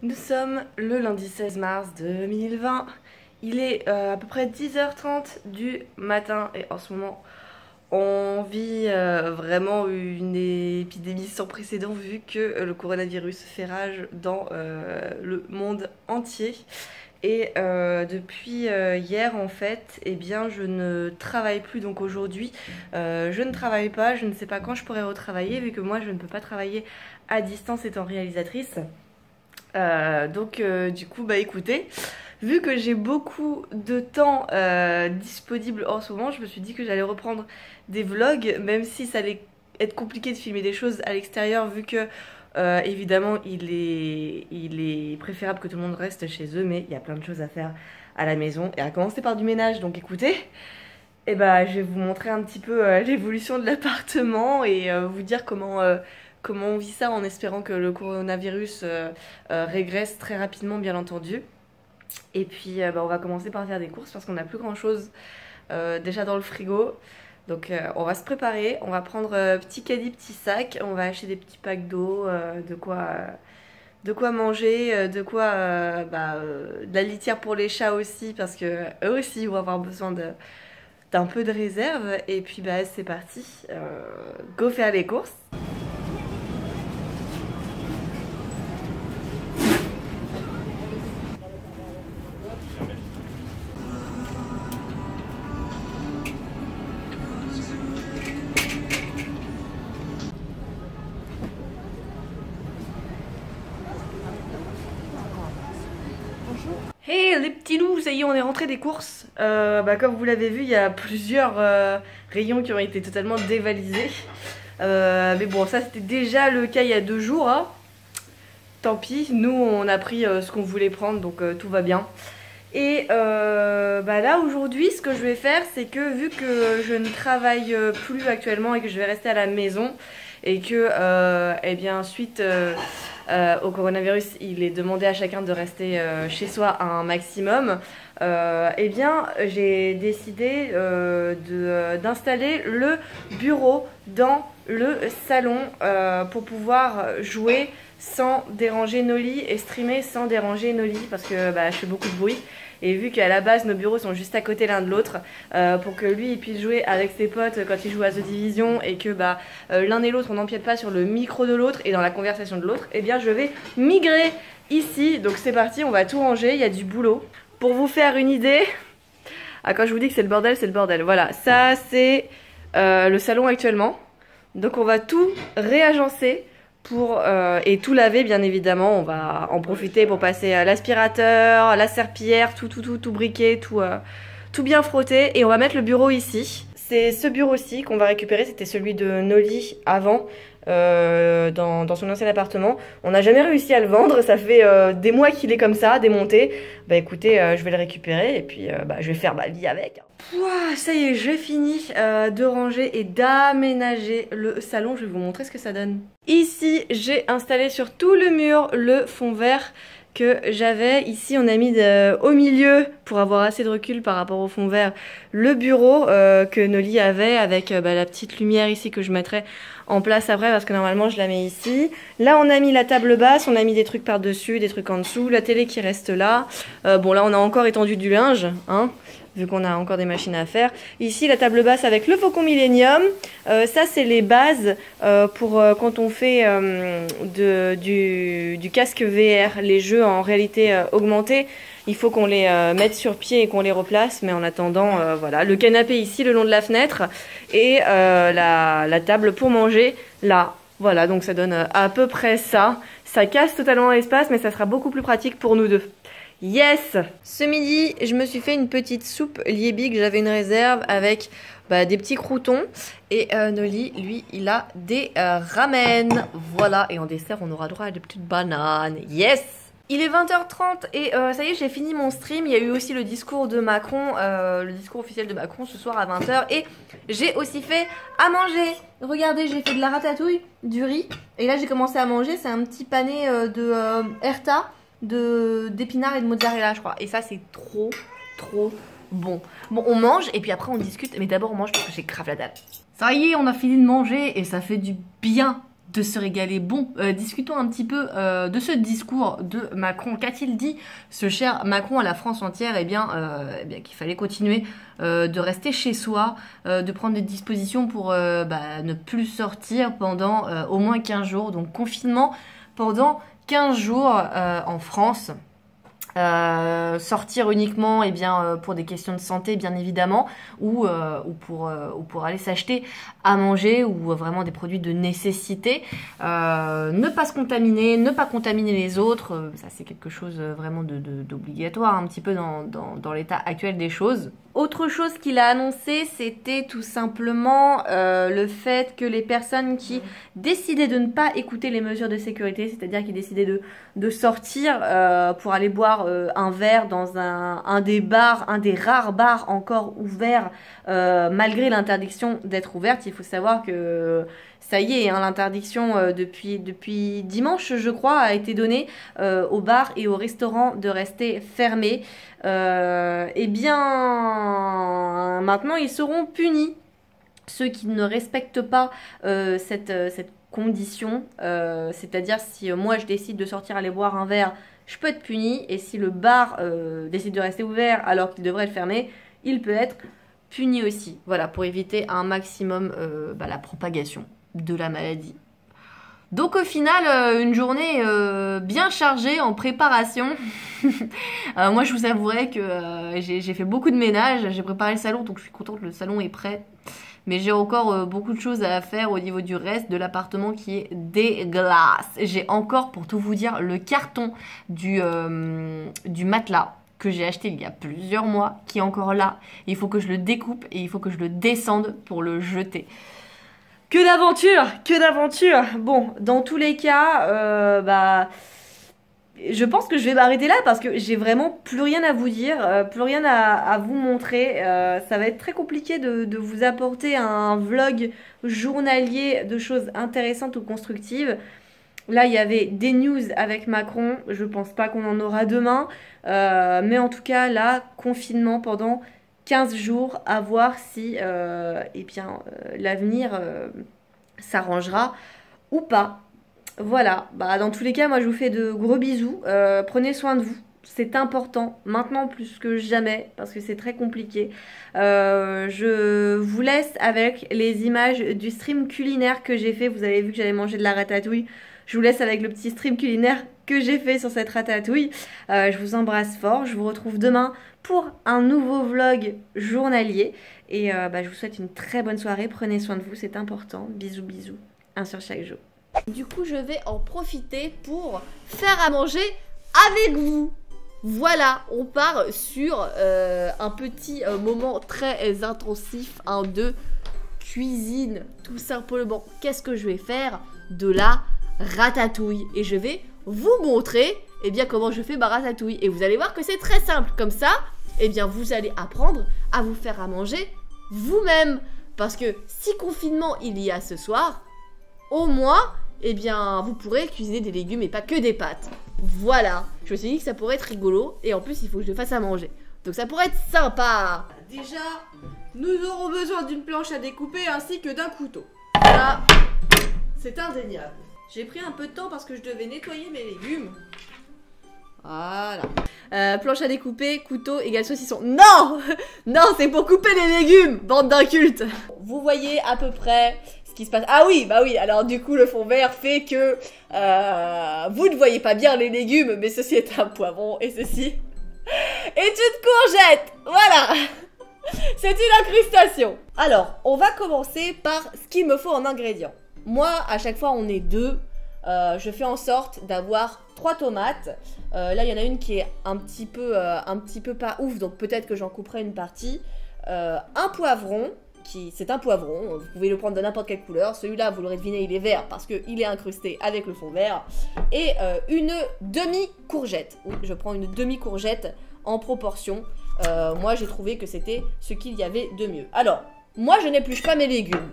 Nous sommes le lundi 16 mars 2020. Il est à peu près 10h30 du matin et en ce moment on vit vraiment une épidémie sans précédent vu que le coronavirus fait rage dans le monde entier. Et depuis hier en fait, eh bien je ne travaille plus, donc aujourd'hui je ne travaille pas, je ne sais pas quand je pourrai retravailler vu que moi je ne peux pas travailler à distance étant réalisatrice. Du coup bah écoutez, vu que j'ai beaucoup de temps disponible en ce moment, je me suis dit que j'allais reprendre des vlogs, même si ça allait être compliqué de filmer des choses à l'extérieur vu que évidemment il est préférable que tout le monde reste chez eux, mais il y a plein de choses à faire à la maison et à commencer par du ménage. Donc écoutez, et bah, je vais vous montrer un petit peu l'évolution de l'appartement et vous dire comment on vit ça en espérant que le coronavirus régresse très rapidement, bien entendu. Et puis bah, on va commencer par faire des courses parce qu'on n'a plus grand chose déjà dans le frigo. Donc on va se préparer, on va prendre petit caddie, petit sac, on va acheter des petits packs d'eau, de quoi manger, de la litière pour les chats aussi parce que eux aussi vont avoir besoin d'un peu de réserve. Et puis bah c'est parti, go faire les courses. Hey les petits loups, ça y est, on est rentré des courses. Comme vous l'avez vu, il y a plusieurs rayons qui ont été totalement dévalisés. Mais bon, ça c'était déjà le cas il y a 2 jours, hein. Tant pis, nous on a pris ce qu'on voulait prendre, donc tout va bien. Et là aujourd'hui, ce que je vais faire, c'est que vu que je ne travaille plus actuellement et que je vais rester à la maison et que eh bien suite au coronavirus, il est demandé à chacun de rester chez soi un maximum. Eh bien, j'ai décidé d'installer le bureau dans le salon pour pouvoir jouer sans déranger Nolly et streamer sans déranger Nolly parce que bah, je fais beaucoup de bruit. Et vu qu'à la base nos bureaux sont juste à côté l'un de l'autre, pour que lui il puisse jouer avec ses potes quand il joue à The Division et que bah, l'un et l'autre on n'empiète pas sur le micro de l'autre et dans la conversation de l'autre, eh bien je vais migrer ici. Donc c'est parti, on va tout ranger, il y a du boulot. Pour vous faire une idée, quand je vous dis que c'est le bordel, c'est le bordel. Voilà, ça c'est le salon actuellement. Donc on va tout réagencer et tout laver bien évidemment. On va en profiter pour passer l'aspirateur, la serpillière, tout briquer, tout bien frotter. Et on va mettre le bureau ici. C'est ce bureau-ci qu'on va récupérer, c'était celui de Nolly avant, dans son ancien appartement. On n'a jamais réussi à le vendre, ça fait des mois qu'il est comme ça, démonté. Bah écoutez, je vais le récupérer et puis je vais faire ma vie avec. Ouah, ça y est, j'ai fini de ranger et d'aménager le salon. Je vais vous montrer ce que ça donne. Ici, j'ai installé sur tout le mur le fond vert que j'avais. Ici, on a mis au milieu, pour avoir assez de recul par rapport au fond vert, le bureau que Nolly avait avec la petite lumière ici que je mettrai en place après parce que normalement je la mets ici. Là, on a mis la table basse, on a mis des trucs par-dessus, des trucs en dessous, la télé qui reste là. Bon, là, on a encore étendu du linge, hein, vu qu'on a encore des machines à faire. Ici, la table basse avec le Faucon Millenium. Ça, c'est les bases pour quand on fait du casque VR, les jeux en réalité augmentée. Il faut qu'on les mette sur pied et qu'on les replace. Mais en attendant, voilà, le canapé ici, le long de la fenêtre. Et la table pour manger, là. Voilà, donc ça donne à peu près ça. Ça casse totalement l'espace, mais ça sera beaucoup plus pratique pour nous deux. Yes! Ce midi, je me suis fait une petite soupe Liebig. J'avais une réserve avec des petits croûtons. Et Nolly, lui, il a des ramen. Voilà, et en dessert, on aura droit à des petites bananes. Yes! Il est 20h30 et ça y est, j'ai fini mon stream. Il y a eu aussi le discours de Macron, le discours officiel de Macron ce soir à 20h. Et j'ai aussi fait à manger. Regardez, j'ai fait de la ratatouille, du riz. Et là, j'ai commencé à manger. C'est un petit pané de Herta, d'épinards et de mozzarella, je crois. Et ça, c'est trop bon. Bon, on mange et puis après, on discute. Mais d'abord, on mange parce que j'ai grave la dalle. Ça y est, on a fini de manger et ça fait du bien de se régaler. Bon, discutons un petit peu de ce discours de Macron. Qu'a-t-il dit, ce cher Macron, à la France entière? Eh bien qu'il fallait continuer de rester chez soi, de prendre des dispositions pour ne plus sortir pendant au moins 15 jours. Donc confinement pendant 15 jours en France. Sortir uniquement pour des questions de santé bien évidemment ou pour aller s'acheter à manger ou vraiment des produits de nécessité, ne pas se contaminer, ne pas contaminer les autres, ça c'est quelque chose vraiment d'obligatoire un petit peu dans l'état actuel des choses. Autre chose qu'il a annoncé, c'était tout simplement le fait que les personnes qui décidaient de ne pas écouter les mesures de sécurité, c'est-à-dire qui décidaient de sortir pour aller boire un verre dans un des rares bars encore ouverts, malgré l'interdiction d'être ouverte. Il faut savoir que ça y est, hein, l'interdiction depuis dimanche, je crois, a été donnée aux bars et aux restaurants de rester fermés. Maintenant ils seront punis, ceux qui ne respectent pas cette condition, c'est-à-dire si moi je décide de sortir aller boire un verre, je peux être puni, et si le bar décide de rester ouvert alors qu'il devrait être fermé, il peut être puni aussi. Voilà, pour éviter un maximum la propagation de la maladie. Donc au final, une journée bien chargée en préparation. Moi je vous avouerai que j'ai fait beaucoup de ménage, j'ai préparé le salon, donc je suis contente, le salon est prêt. Mais j'ai encore beaucoup de choses à faire au niveau du reste de l'appartement qui est dégueulasse. J'ai encore, pour tout vous dire, le carton du matelas que j'ai acheté il y a plusieurs mois, qui est encore là. Il faut que je le découpe et il faut que je le descende pour le jeter. Que d'aventure, que d'aventure. Bon, dans tous les cas, je pense que je vais m'arrêter là parce que j'ai vraiment plus rien à vous dire, plus rien à vous montrer. Ça va être très compliqué de vous apporter un vlog journalier de choses intéressantes ou constructives. Là, il y avait des news avec Macron, je pense pas qu'on en aura demain. Mais en tout cas, là, confinement pendant 15 jours, à voir si l'avenir s'arrangera ou pas. Voilà, dans tous les cas, moi je vous fais de gros bisous, prenez soin de vous, c'est important, maintenant plus que jamais, parce que c'est très compliqué. Je vous laisse avec les images du stream culinaire que j'ai fait, vous avez vu que j'avais mangé de la ratatouille, je vous laisse avec le petit stream culinaire que j'ai fait sur cette ratatouille. Je vous embrasse fort, je vous retrouve demain pour un nouveau vlog journalier. Et je vous souhaite une très bonne soirée, prenez soin de vous, c'est important. Bisous bisous, un sur chaque jour. Du coup je vais en profiter pour faire à manger avec vous. Voilà, on part sur un petit moment très intensif de cuisine. Tout simplement, qu'est-ce que je vais faire? De la ratatouille. Et je vais vous montrer comment je fais ma ratatouille. Et vous allez voir que c'est très simple. Comme ça, vous allez apprendre à vous faire à manger vous-même. Parce que si confinement il y a ce soir, au moins, vous pourrez cuisiner des légumes et pas que des pâtes. Voilà, je me suis dit que ça pourrait être rigolo. Et en plus, il faut que je le fasse à manger. Donc ça pourrait être sympa. Déjà, nous aurons besoin d'une planche à découper ainsi que d'un couteau. Ça, c'est indéniable. J'ai pris un peu de temps parce que je devais nettoyer mes légumes. Voilà. Planche à découper, couteau égale saucisson. Non non, c'est pour couper les légumes, bande d'incultes. Vous voyez à peu près ce qui se passe. Ah oui, alors du coup le fond vert fait que vous ne voyez pas bien les légumes, mais ceci est un poivron et ceci est une courgette. Voilà. C'est une incrustation. Alors, on va commencer par ce qu'il me faut en ingrédients. Moi, à chaque fois, on est deux. Je fais en sorte d'avoir 3 tomates. Là, il y en a une qui est un petit peu pas ouf, donc peut-être que j'en couperai une partie. Un poivron, c'est un poivron. Vous pouvez le prendre de n'importe quelle couleur. Celui-là, vous l'aurez deviné, il est vert parce qu'il est incrusté avec le fond vert. Et une demi-courgette. Oui, je prends une demi-courgette en proportion. Moi, j'ai trouvé que c'était ce qu'il y avait de mieux. Alors, moi, je n'épluche pas mes légumes.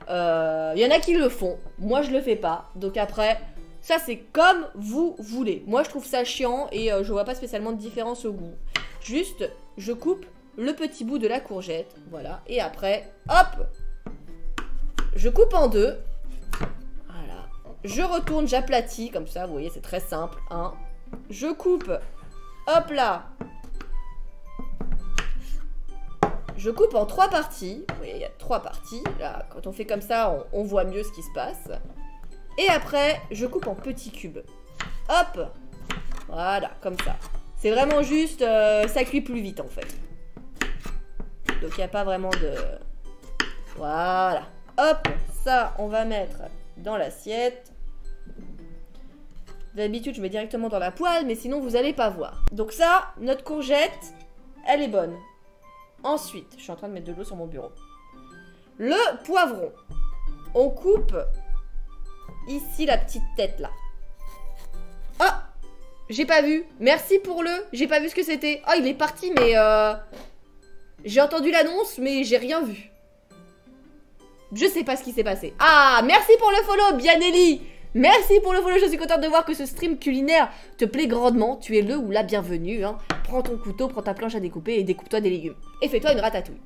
Il y en a qui le font, moi je le fais pas. Donc après, ça c'est comme vous voulez. Moi je trouve ça chiant et je vois pas spécialement de différence au goût. Juste, je coupe le petit bout de la courgette, voilà. Et après, hop, je coupe en deux. Voilà, Je retourne, j'aplatis, comme ça, vous voyez, c'est très simple. Hein. Je coupe, hop là. Je coupe en 3 parties. Vous voyez, il y a 3 parties. Là, quand on fait comme ça, on voit mieux ce qui se passe. Et après, je coupe en petits cubes. Hop. Voilà, comme ça. C'est vraiment juste, ça cuit plus vite en fait. Donc il n'y a pas vraiment de... Voilà. Hop, ça, on va mettre dans l'assiette. D'habitude, je mets directement dans la poêle, mais sinon, vous n'allez pas voir. Donc ça, notre courgette, elle est bonne. Ensuite, je suis en train de mettre de l'eau sur mon bureau. Le poivron. On coupe ici la petite tête, là. Oh, j'ai pas vu. Merci pour le... J'ai pas vu ce que c'était. Oh, il est parti, mais... J'ai entendu l'annonce, mais j'ai rien vu. Je sais pas ce qui s'est passé. Ah, merci pour le follow, Bianelli. Merci pour le follow, je suis contente de voir que ce stream culinaire te plaît grandement. Tu es le ou la bienvenue. Hein. Prends ton couteau, prends ta planche à découper et découpe-toi des légumes. Et fais-toi une ratatouille.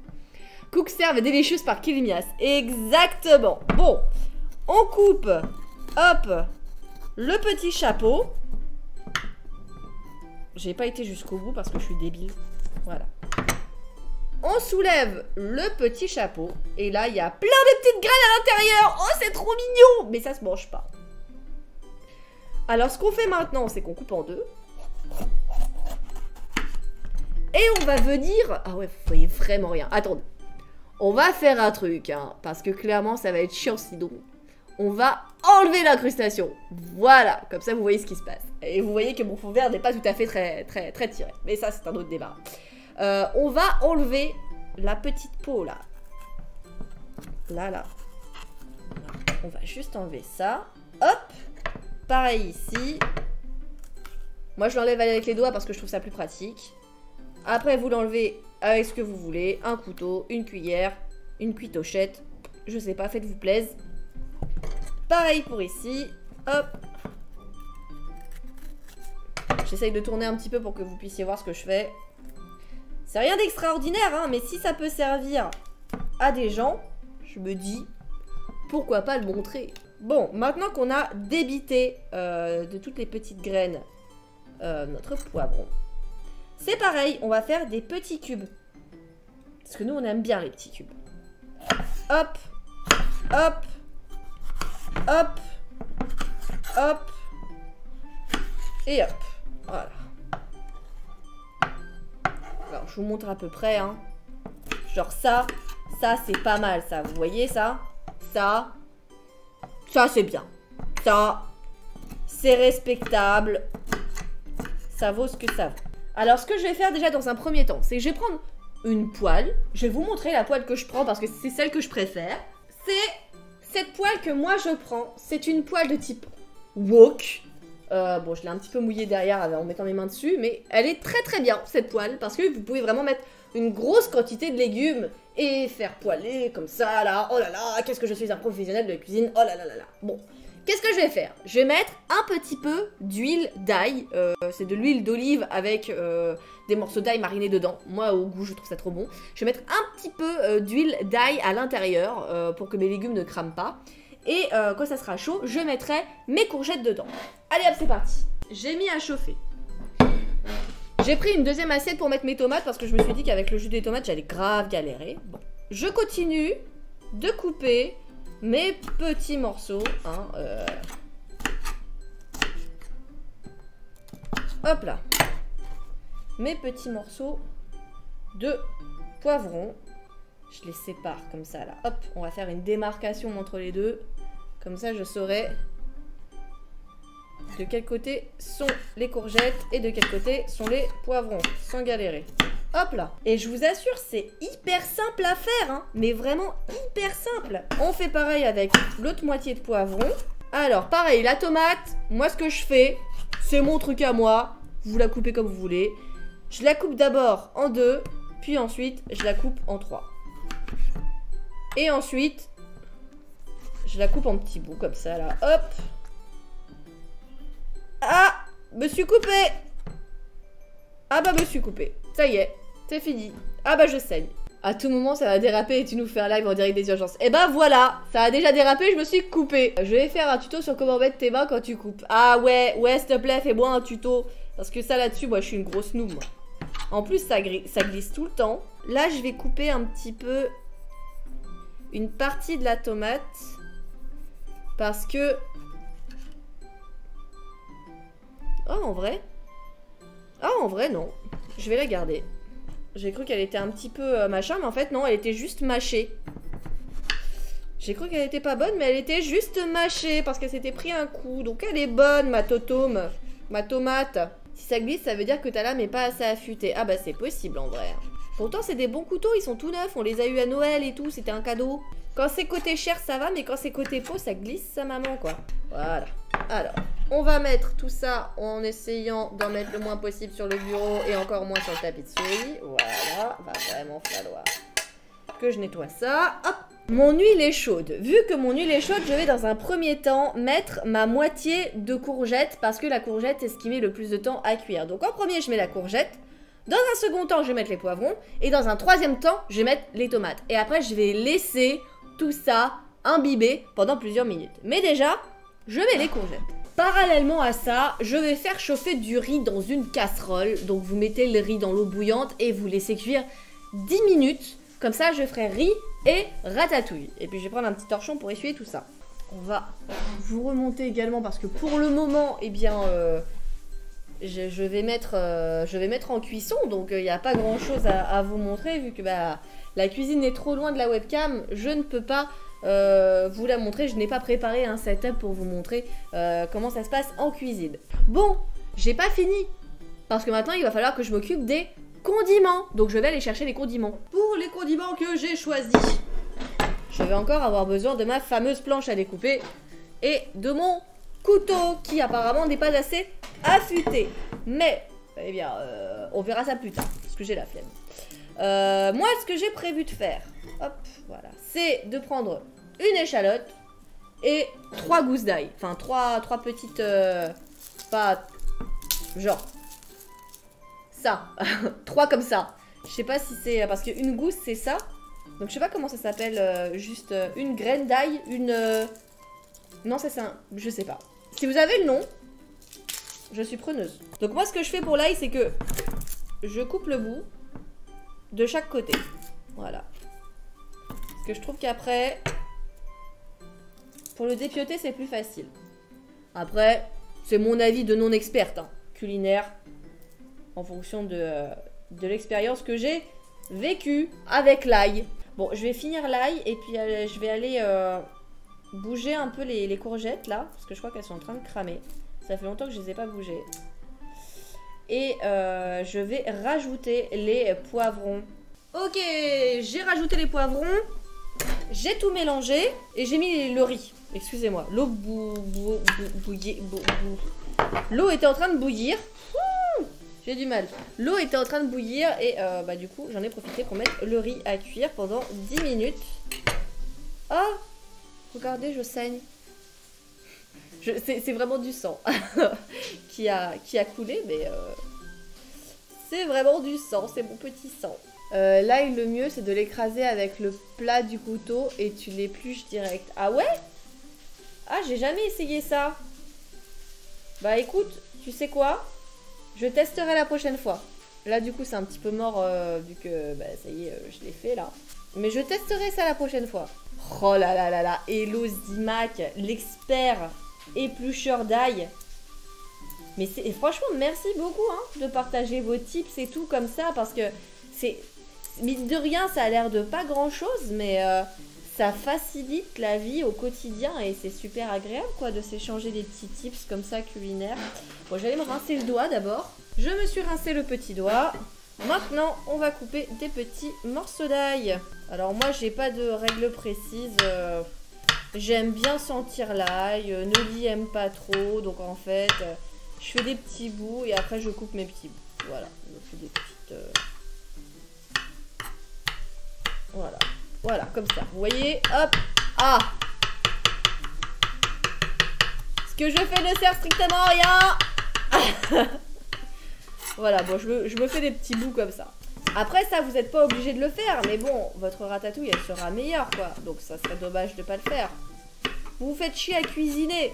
Cook serve délicieuse par Kilimias. Exactement. Bon, on coupe, hop, le petit chapeau. J'ai pas été jusqu'au bout parce que je suis débile. Voilà. On soulève le petit chapeau. Et là, il y a plein de petites graines à l'intérieur. Oh, c'est trop mignon. Mais ça se mange pas. Alors, ce qu'on fait maintenant, c'est qu'on coupe en 2. Et on va venir... Ah ouais, vous voyez vraiment rien. Attendez. On va faire un truc, hein, parce que clairement, ça va être chiant sinon. On va enlever l'incrustation. Voilà, comme ça, vous voyez ce qui se passe. Et vous voyez que mon fond vert n'est pas tout à fait très tiré. Mais ça, c'est un autre débat. On va enlever la petite peau, là. Là. On va juste enlever ça. Hop. Pareil ici. Moi, je l'enlève avec les doigts parce que je trouve ça plus pratique. Après, vous l'enlevez avec ce que vous voulez. Un couteau, une cuillère, une cuitochette. Je sais pas, faites-vous plaisir. Pareil pour ici. Hop. J'essaye de tourner un petit peu pour que vous puissiez voir ce que je fais. C'est rien d'extraordinaire, hein, mais si ça peut servir à des gens, je me dis, pourquoi pas le montrer. Bon, maintenant qu'on a débité de toutes les petites graines notre poivron, c'est pareil, on va faire des petits cubes. Parce que nous, on aime bien les petits cubes. Hop, hop, hop, hop, et hop. Voilà. Alors, je vous montre à peu près, hein. Genre ça c'est pas mal, ça. Vous voyez ça? Ça c'est bien. Ça, c'est respectable. Ça vaut ce que ça vaut. Alors, ce que je vais faire déjà dans un premier temps, c'est que je vais prendre une poêle. Je vais vous montrer la poêle que je prends parce que c'est celle que je préfère. C'est cette poêle que moi je prends. C'est une poêle de type wok. Bon, je l'ai un petit peu mouillée derrière en mettant mes mains dessus, mais elle est très bien, cette poêle, parce que vous pouvez vraiment mettre une grosse quantité de légumes et faire poêler comme ça, là. Oh là là, qu'est-ce que je suis un professionnel de la cuisine. Oh là là là là. Bon, qu'est-ce que je vais faire? Je vais mettre un petit peu d'huile d'ail. C'est de l'huile d'olive avec des morceaux d'ail marinés dedans. Moi, au goût, je trouve ça trop bon. Je vais mettre un petit peu d'huile d'ail à l'intérieur pour que mes légumes ne crament pas. Et quand ça sera chaud, je mettrai mes courgettes dedans. Allez hop, c'est parti. J'ai mis à chauffer. J'ai pris une deuxième assiette pour mettre mes tomates parce que je me suis dit qu'avec le jus des tomates, j'allais grave galérer. Bon. Je continue de couper mes petits morceaux. Hein, Hop là. Mes petits morceaux de poivron. Je les sépare comme ça, là. Hop, on va faire une démarcation entre les deux. Comme ça, je saurai de quel côté sont les courgettes et de quel côté sont les poivrons, sans galérer. Hop là. Et je vous assure, c'est hyper simple à faire, hein. Mais vraiment hyper simple. On fait pareil avec l'autre moitié de poivron. Alors, pareil, la tomate, moi, ce que je fais, c'est mon truc à moi. Vous la coupez comme vous voulez. Je la coupe d'abord en 2, puis ensuite, je la coupe en 3. Et ensuite, je la coupe en petits bouts comme ça, là. Hop. Ah, me suis coupé. Ah bah, me suis coupé. Ça y est, c'est fini. Ah bah, je saigne. À tout moment, ça va déraper et tu nous fais un live en direct des urgences. Et ben voilà, ça a déjà dérapé, je me suis coupée. Je vais faire un tuto sur comment mettre tes mains quand tu coupes. Ah ouais, s'il te plaît, fais-moi un tuto. Parce que ça là-dessus, moi, je suis une grosse noob, moi. En plus, ça glisse tout le temps. Là, je vais couper un petit peu une partie de la tomate. Parce que... Oh, en vrai? Ah, en vrai, non. Je vais la garder. J'ai cru qu'elle était un petit peu machin, mais en fait, non, elle était juste mâchée. J'ai cru qu'elle était pas bonne, mais elle était juste mâchée parce qu'elle s'était pris un coup. Donc, elle est bonne, ma totome, ma tomate. Si ça glisse, ça veut dire que ta lame est pas assez affûtée. Ah bah, c'est possible, en vrai. Pourtant, c'est des bons couteaux, ils sont tout neufs. On les a eu à Noël et tout, c'était un cadeau. Quand c'est côté chair, ça va, mais quand c'est côté peau, ça glisse sa maman, quoi. Voilà. Alors, on va mettre tout ça en essayant d'en mettre le moins possible sur le bureau et encore moins sur le tapis de souris. Voilà, va vraiment falloir que je nettoie ça. Hop. Mon huile est chaude. Vu que mon huile est chaude, je vais dans un premier temps mettre ma moitié de courgette parce que la courgette, c'est ce qui met le plus de temps à cuire. Donc en premier, je mets la courgette. Dans un second temps, je vais mettre les poivrons. Et dans un troisième temps, je vais mettre les tomates. Et après, je vais laisser tout ça imbiber pendant plusieurs minutes. Mais déjà, je mets les courgettes. Parallèlement à ça, je vais faire chauffer du riz dans une casserole. Donc vous mettez le riz dans l'eau bouillante et vous laissez cuire 10 minutes. Comme ça, je ferai riz et ratatouille. Et puis je vais prendre un petit torchon pour essuyer tout ça. On va vous remonter également parce que pour le moment, eh bien, je vais mettre en cuisson. Donc il n'y a pas grand chose à vous montrer vu que bah, la cuisine est trop loin de la webcam. Je ne peux pas vous la montrer. Je n'ai pas préparé un setup pour vous montrer comment ça se passe en cuisine. Bon, j'ai pas fini. Parce que maintenant, il va falloir que je m'occupe des condiments. Donc je vais aller chercher les condiments. Pour les condiments que j'ai choisis, je vais encore avoir besoin de ma fameuse planche à découper et de mon couteau qui apparemment n'est pas assez affûté. Mais, eh bien, on verra ça plus tard parce que j'ai la flemme. Moi, ce que j'ai prévu de faire, hop, voilà, c'est de prendre une échalote et 3 gousses d'ail. Enfin, 3 petites... pas... genre... ça. 3 comme ça. Je sais pas si c'est... parce qu'une gousse, c'est ça. Donc, je sais pas comment ça s'appelle. Juste une graine d'ail, une... non, c'est ça. Je sais pas. Si vous avez le nom, je suis preneuse. Donc, moi, ce que je fais pour l'ail, c'est que je coupe le bout de chaque côté. Voilà. Parce que je trouve qu'après, pour le dépioter, c'est plus facile. Après, c'est mon avis de non-experte, hein, culinaire, en fonction de l'expérience que j'ai vécue avec l'ail. Bon, je vais finir l'ail et puis je vais aller bouger un peu les courgettes, là, parce que je crois qu'elles sont en train de cramer. Ça fait longtemps que je les ai pas bougées. Et je vais rajouter les poivrons. Ok, j'ai rajouté les poivrons. J'ai tout mélangé et j'ai mis le riz. Excusez-moi, l'eau était en train de bouillir. J'ai du mal. L'eau était en train de bouillir et bah du coup j'en ai profité pour mettre le riz à cuire pendant 10 minutes. Oh, regardez, je saigne. C'est vraiment du sang qui a coulé, mais c'est vraiment du sang, c'est mon petit sang. Là, le mieux, c'est de l'écraser avec le plat du couteau et tu l'épluches direct. Ah ouais? Ah, j'ai jamais essayé ça. Bah écoute, tu sais quoi? Je testerai la prochaine fois. Là, du coup, c'est un petit peu mort vu que, bah ça y est, je l'ai fait là. Mais je testerai ça la prochaine fois. Oh là là là là, Hello Zimac, l'expert éplucheur d'ail. Mais franchement, merci beaucoup hein, de partager vos tips et tout comme ça parce que c'est... mine de rien, ça a l'air de pas grand chose, mais ça facilite la vie au quotidien et c'est super agréable quoi de s'échanger des petits tips comme ça culinaires. Bon, j'allais me rincer le doigt d'abord. Je me suis rincé le petit doigt. Maintenant, on va couper des petits morceaux d'ail. Alors moi, j'ai pas de règle précise. J'aime bien sentir l'ail. Noli aime pas trop, donc en fait, je fais des petits bouts et après je coupe mes petits bouts. Voilà, je fais des petites. Voilà, voilà, comme ça. Vous voyez, hop, ah. Ce que je fais ne sert strictement à rien. Voilà, bon, je me fais des petits bouts comme ça. Après ça, vous n'êtes pas obligé de le faire, mais bon, votre ratatouille, elle sera meilleure, quoi. Donc ça serait dommage de pas le faire. Vous vous faites chier à cuisiner.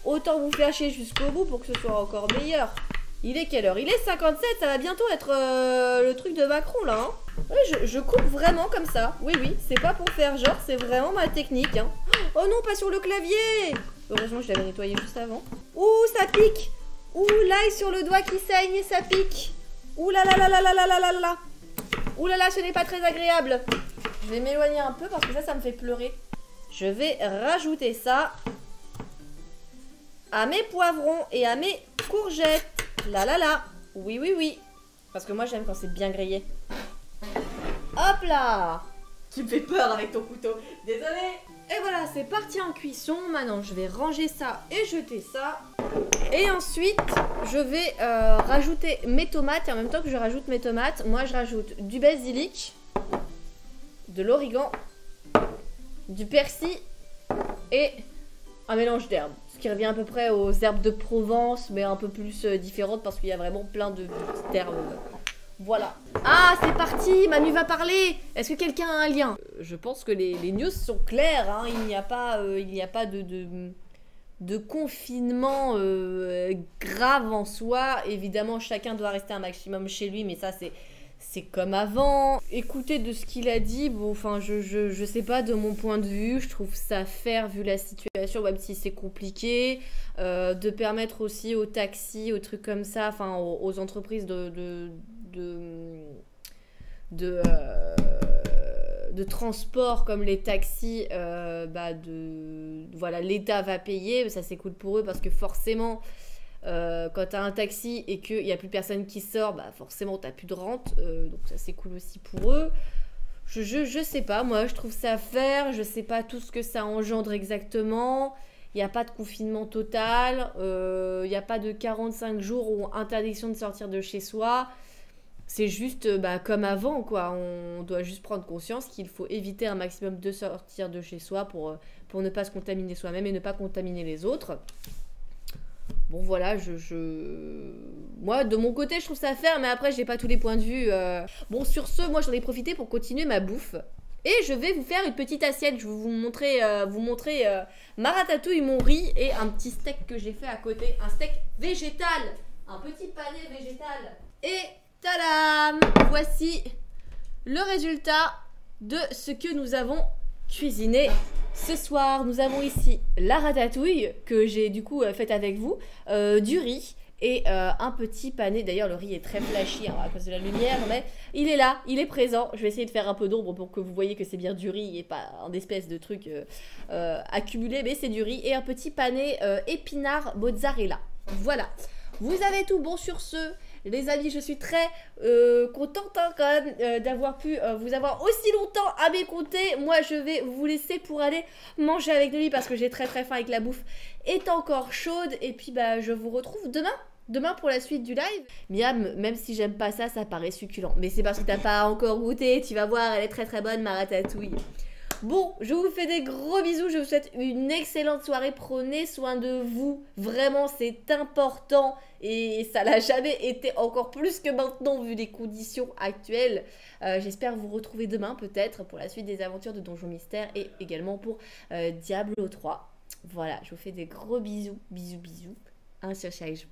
Autant vous faire chier jusqu'au bout pour que ce soit encore meilleur. Il est quelle heure? Il est 57, ça va bientôt être le truc de Macron, là, hein. Ouais, je coupe vraiment comme ça. Oui, oui, c'est pas pour faire genre, c'est vraiment ma technique, hein. Oh non, pas sur le clavier. Heureusement, je l'avais nettoyé juste avant. Ouh, ça pique. Ouh, l'ail sur le doigt qui saigne et ça pique. Ouh là là là là là là là là là. Ouh là là, ce n'est pas très agréable. Je vais m'éloigner un peu parce que ça me fait pleurer. Je vais rajouter ça à mes poivrons et à mes courgettes. Là là là. Oui, oui, oui. Parce que moi, j'aime quand c'est bien grillé. Hop là. Tu me fais peur avec ton couteau. Désolée. Et voilà, c'est parti en cuisson. Maintenant, je vais ranger ça et jeter ça. Et ensuite, je vais rajouter mes tomates. Et en même temps que je rajoute mes tomates, moi, je rajoute du basilic, de l'origan, du persil et un mélange d'herbes. Ce qui revient à peu près aux herbes de Provence, mais un peu plus différentes parce qu'il y a vraiment plein de petites herbes. Voilà. Ah, c'est parti, Manu va parler. Est-ce que quelqu'un a un lien? Je pense que les news sont claires, hein. Il n'y a pas de confinement grave en soi. Évidemment, chacun doit rester un maximum chez lui, mais ça, c'est comme avant. Écoutez de ce qu'il a dit, bon, enfin, je sais pas, de mon point de vue, je trouve ça fair vu la situation, même si c'est compliqué. De permettre aussi aux taxis, aux trucs comme ça, enfin, aux entreprises de transport comme les taxis, voilà, l'État va payer, ça c'est cool pour eux parce que forcément quand t'as un taxi et qu'il n'y a plus personne qui sort, bah forcément t'as plus de rente, donc ça c'est cool aussi pour eux. Je sais pas, moi je trouve ça fair, je sais pas tout ce que ça engendre exactement. Il n'y a pas de confinement total, il n'y a pas de 45 jours ou interdiction de sortir de chez soi. C'est juste comme avant, quoi. On doit juste prendre conscience qu'il faut éviter un maximum de sortir de chez soi pour ne pas se contaminer soi-même et ne pas contaminer les autres. Bon, voilà, moi, de mon côté, je trouve ça fair, mais après, j'ai pas tous les points de vue. Bon, sur ce, moi, j'en ai profité pour continuer ma bouffe. Et je vais vous faire une petite assiette. Je vais vous montrer ma ratatouille, mon riz et un petit steak que j'ai fait à côté. Un steak végétal. Un petit pané végétal. Et tadam! Voici le résultat de ce que nous avons cuisiné ce soir. Nous avons ici la ratatouille que j'ai du coup faite avec vous, du riz et un petit pané. D'ailleurs, le riz est très flashy à cause de la lumière, mais il est là, il est présent. Je vais essayer de faire un peu d'ombre pour que vous voyez que c'est bien du riz et pas un espèce de truc accumulé, mais c'est du riz et un petit pané épinard mozzarella. Voilà. Vous avez tout. Bon, sur ce, les amis, je suis très contente quand même d'avoir pu vous avoir aussi longtemps à m'écouter. Moi, je vais vous laisser pour aller manger avec Dolly parce que j'ai très très faim et que la bouffe est encore chaude. Et puis, je vous retrouve demain pour la suite du live. Miam, même si j'aime pas ça, ça paraît succulent. Mais c'est parce que t'as pas encore goûté. Tu vas voir, elle est très très bonne, ma ratatouille. Bon, je vous fais des gros bisous, je vous souhaite une excellente soirée, prenez soin de vous, vraiment c'est important et ça l'a jamais été encore plus que maintenant vu les conditions actuelles. J'espère vous retrouver demain peut-être pour la suite des aventures de Donjon Mystère et également pour Diablo 3. Voilà, je vous fais des gros bisous, bisous, un sur chaque jour.